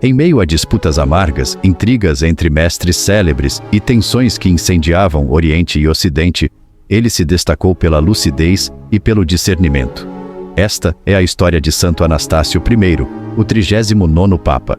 Em meio a disputas amargas, intrigas entre mestres célebres e tensões que incendiavam Oriente e Ocidente, ele se destacou pela lucidez e pelo discernimento. Esta é a história de Santo Anastácio I, o 39º Papa.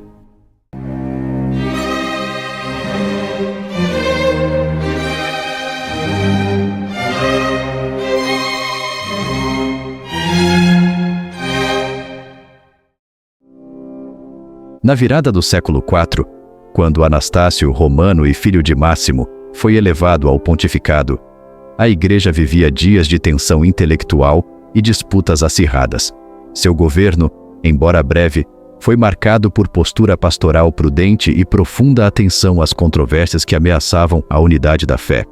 Na virada do século IV, quando Anastácio, romano e filho de Máximo, foi elevado ao pontificado, a Igreja vivia dias de tensão intelectual e disputas acirradas. Seu governo, embora breve, foi marcado por postura pastoral prudente e profunda atenção às controvérsias que ameaçavam a unidade da fé.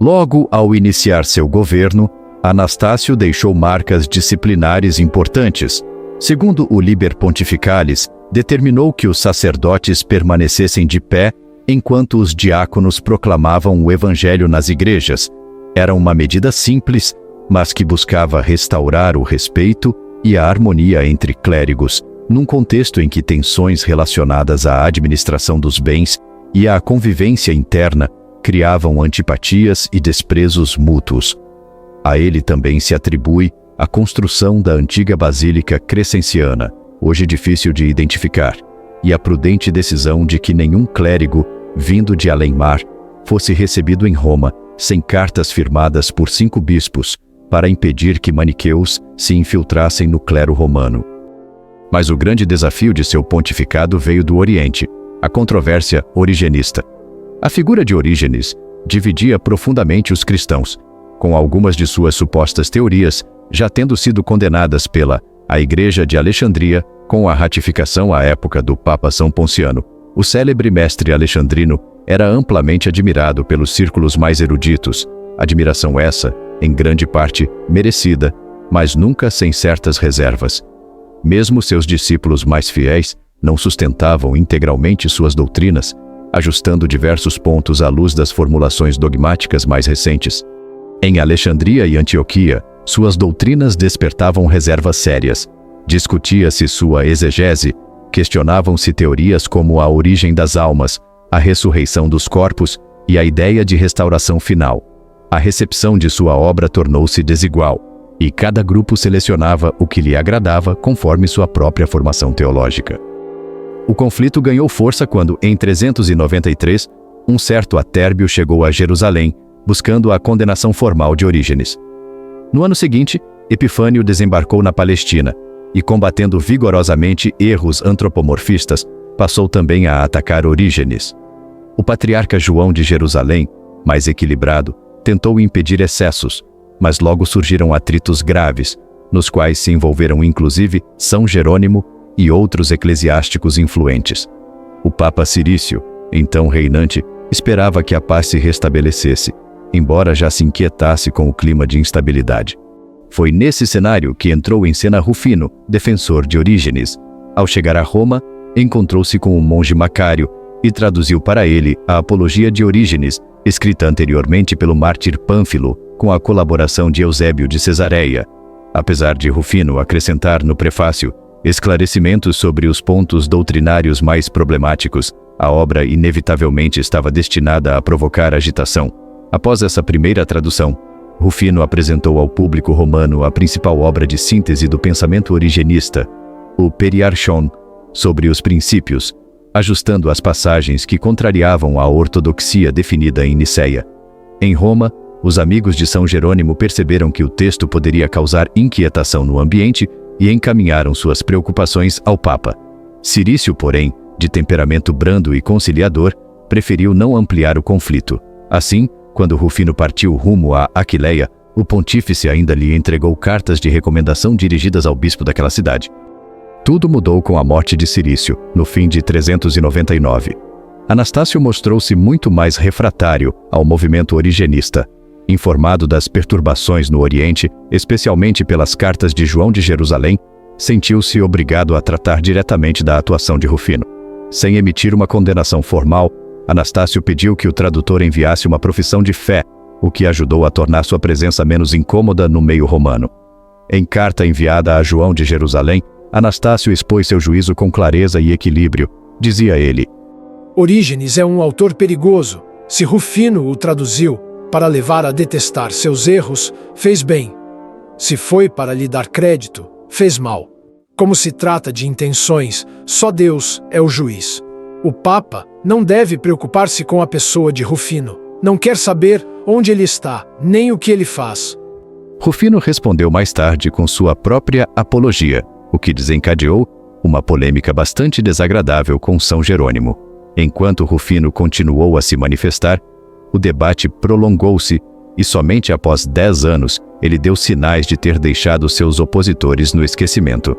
Logo ao iniciar seu governo, Anastácio deixou marcas disciplinares importantes. Segundo o Liber Pontificalis, determinou que os sacerdotes permanecessem de pé enquanto os diáconos proclamavam o evangelho nas igrejas. Era uma medida simples, mas que buscava restaurar o respeito e a harmonia entre clérigos, num contexto em que tensões relacionadas à administração dos bens e à convivência interna criavam antipatias e desprezos mútuos. A ele também se atribui a construção da antiga Basílica Crescenciana, hoje difícil de identificar, e a prudente decisão de que nenhum clérigo, vindo de além-mar, fosse recebido em Roma sem cartas firmadas por 5 bispos, para impedir que maniqueus se infiltrassem no clero romano. Mas o grande desafio de seu pontificado veio do Oriente, a controvérsia origenista. A figura de Orígenes dividia profundamente os cristãos, com algumas de suas supostas teorias já tendo sido condenadas pela a Igreja de Alexandria, com a ratificação à época do Papa São Ponciano. O célebre mestre alexandrino era amplamente admirado pelos círculos mais eruditos, admiração essa, em grande parte, merecida, mas nunca sem certas reservas. Mesmo seus discípulos mais fiéis não sustentavam integralmente suas doutrinas, ajustando diversos pontos à luz das formulações dogmáticas mais recentes. Em Alexandria e Antioquia, suas doutrinas despertavam reservas sérias. Discutia-se sua exegese, questionavam-se teorias como a origem das almas, a ressurreição dos corpos e a ideia de restauração final. A recepção de sua obra tornou-se desigual, e cada grupo selecionava o que lhe agradava conforme sua própria formação teológica. O conflito ganhou força quando, em 393, um certo Atérbio chegou a Jerusalém, buscando a condenação formal de Orígenes. No ano seguinte, Epifânio desembarcou na Palestina e, combatendo vigorosamente erros antropomorfistas, passou também a atacar Orígenes. O patriarca João de Jerusalém, mais equilibrado, tentou impedir excessos, mas logo surgiram atritos graves, nos quais se envolveram inclusive São Jerônimo e outros eclesiásticos influentes. O Papa Cirício, então reinante, esperava que a paz se restabelecesse, embora já se inquietasse com o clima de instabilidade. Foi nesse cenário que entrou em cena Rufino, defensor de Orígenes. Ao chegar a Roma, encontrou-se com o monge Macário e traduziu para ele a Apologia de Orígenes, escrita anteriormente pelo mártir Pânfilo, com a colaboração de Eusébio de Cesareia. Apesar de Rufino acrescentar no prefácio esclarecimentos sobre os pontos doutrinários mais problemáticos, a obra inevitavelmente estava destinada a provocar agitação. Após essa primeira tradução, Rufino apresentou ao público romano a principal obra de síntese do pensamento origenista, o Periarchon, sobre os princípios, ajustando as passagens que contrariavam a ortodoxia definida em Niceia. Em Roma, os amigos de São Jerônimo perceberam que o texto poderia causar inquietação no ambiente e encaminharam suas preocupações ao Papa. Cirício, porém, de temperamento brando e conciliador, preferiu não ampliar o conflito. Assim, quando Rufino partiu rumo a Aquileia, o pontífice ainda lhe entregou cartas de recomendação dirigidas ao bispo daquela cidade. Tudo mudou com a morte de Cirício, no fim de 399. Anastácio mostrou-se muito mais refratário ao movimento origenista. Informado das perturbações no Oriente, especialmente pelas cartas de João de Jerusalém, sentiu-se obrigado a tratar diretamente da atuação de Rufino. Sem emitir uma condenação formal, Anastácio pediu que o tradutor enviasse uma profissão de fé, o que ajudou a tornar sua presença menos incômoda no meio romano. Em carta enviada a João de Jerusalém, Anastácio expôs seu juízo com clareza e equilíbrio, Dizia ele: Orígenes é um autor perigoso. Se Rufino o traduziu para levar a detestar seus erros, fez bem. Se foi para lhe dar crédito, fez mal. Como se trata de intenções, só Deus é o juiz. O Papa não deve preocupar-se com a pessoa de Rufino. Não quer saber onde ele está, nem o que ele faz. Rufino respondeu mais tarde com sua própria apologia, o que desencadeou uma polêmica bastante desagradável com São Jerônimo. Enquanto Rufino continuou a se manifestar, o debate prolongou-se e somente após 10 anos ele deu sinais de ter deixado seus opositores no esquecimento.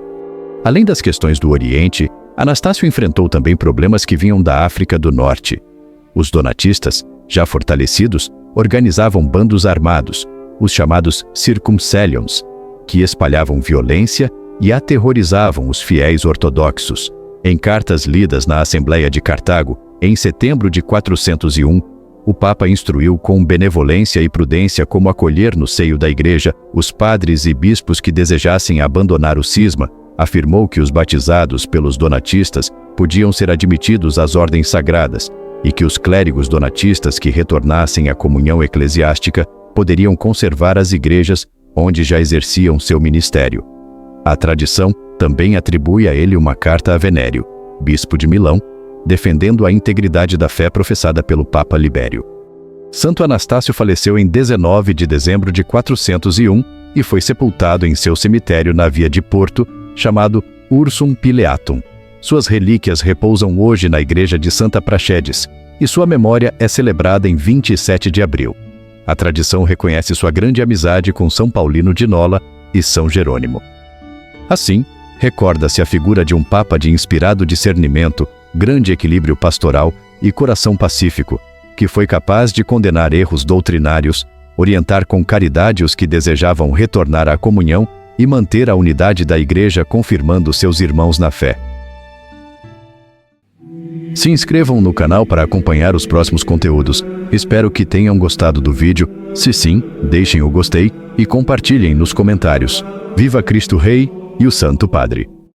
Além das questões do Oriente, Anastácio enfrentou também problemas que vinham da África do Norte. Os donatistas, já fortalecidos, organizavam bandos armados, os chamados circumcellions, que espalhavam violência e aterrorizavam os fiéis ortodoxos. Em cartas lidas na Assembleia de Cartago, em setembro de 401, o Papa instruiu com benevolência e prudência como acolher no seio da Igreja os padres e bispos que desejassem abandonar o cisma. Afirmou que os batizados pelos donatistas podiam ser admitidos às ordens sagradas e que os clérigos donatistas que retornassem à comunhão eclesiástica poderiam conservar as igrejas onde já exerciam seu ministério. A tradição também atribui a ele uma carta a Venério, bispo de Milão, defendendo a integridade da fé professada pelo Papa Libério. Santo Anastácio faleceu em 19 de dezembro de 401 e foi sepultado em seu cemitério na Via de Porto, chamado Ursum Pileatum. Suas relíquias repousam hoje na igreja de Santa Praxedes, e sua memória é celebrada em 27 de abril. A tradição reconhece sua grande amizade com São Paulino de Nola e São Jerônimo. Assim, recorda-se a figura de um papa de inspirado discernimento, grande equilíbrio pastoral e coração pacífico, que foi capaz de condenar erros doutrinários, orientar com caridade os que desejavam retornar à comunhão e manter a unidade da Igreja confirmando seus irmãos na fé. Se inscrevam no canal para acompanhar os próximos conteúdos. Espero que tenham gostado do vídeo. Se sim, deixem o gostei e compartilhem nos comentários. Viva Cristo Rei e o Santo Padre!